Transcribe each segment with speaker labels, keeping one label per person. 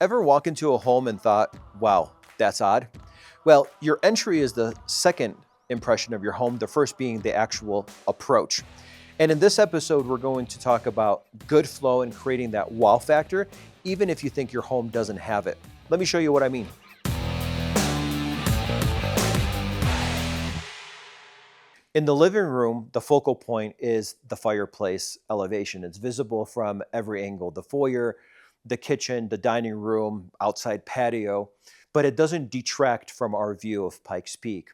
Speaker 1: Ever walk into a home and thought, wow, that's odd? Well, your entry is the second impression of your home, the first being the actual approach. And in this episode, we're going to talk about good flow and creating that wow factor, even if you think your home doesn't have it. Let me show you what I mean. In the living room, the focal point is the fireplace elevation. It's visible from every angle, the foyer, the kitchen, the dining room, outside patio, but it doesn't detract from our view of Pikes Peak.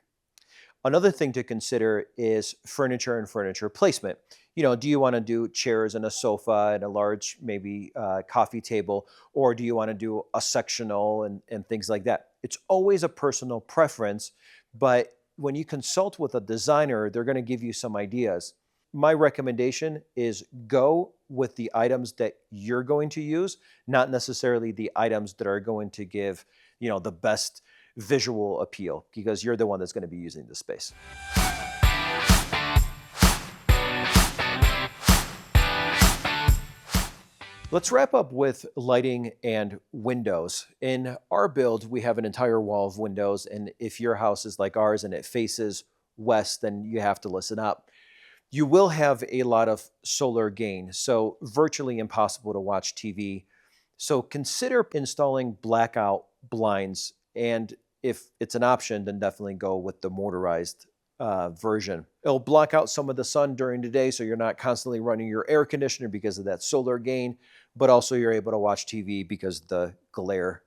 Speaker 1: Another thing to consider is furniture and furniture placement. Do you want to do chairs and a sofa and a large, maybe coffee table, or do you want to do a sectional and things like that? It's always a personal preference, but when you consult with a designer, they're going to give you some ideas. My recommendation is go with the items that you're going to use, not necessarily the items that are going to give, the best visual appeal, because you're the one that's going to be using the space. Let's wrap up with lighting and windows. In our build, we have an entire wall of windows, and if your house is like ours and it faces west, then you have to listen up. You will have a lot of solar gain, so virtually impossible to watch TV. So consider installing blackout blinds, and if it's an option, then definitely go with the motorized version. It'll block out some of the sun during the day, so you're not constantly running your air conditioner because of that solar gain, but also you're able to watch TV because the glare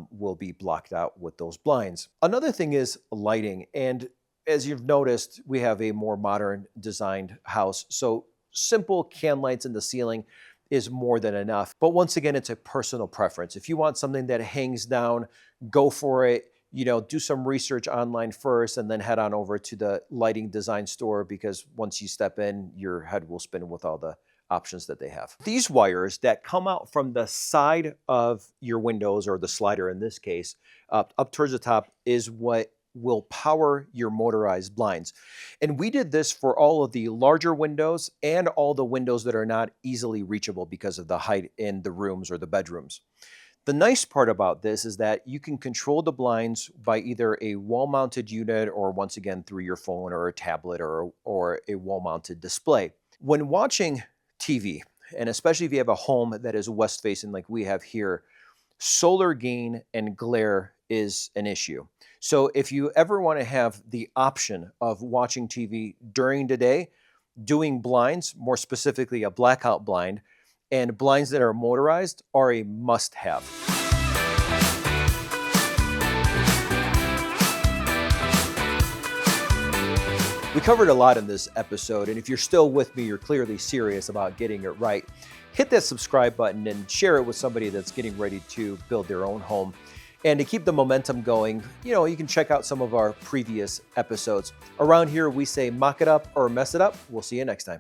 Speaker 1: will be blocked out with those blinds. Another thing is lighting, and as you've noticed, we have a more modern designed house, so simple can lights in the ceiling is more than enough. But once again, it's a personal preference. If you want something that hangs down, go for it. Do some research online first and then head on over to the lighting design store, because once you step in, your head will spin with all the options that they have. These wires that come out from the side of your windows, or the slider in this case, up towards the top, is what will power your motorized blinds. And we did this for all of the larger windows and all the windows that are not easily reachable because of the height in the rooms or the bedrooms. The nice part about this is that you can control the blinds by either a wall-mounted unit, or once again through your phone or a tablet or a wall-mounted display. When watching TV, and especially if you have a home that is west-facing like we have here, solar gain and glare is an issue. So if you ever want to have the option of watching TV during the day, doing blinds, more specifically a blackout blind, and blinds that are motorized are a must-have. We covered a lot in this episode, and if you're still with me, you're clearly serious about getting it right. Hit that subscribe button and share it with somebody that's getting ready to build their own home. And to keep the momentum going, you can check out some of our previous episodes. Around here, we say mock it up or mess it up. We'll see you next time.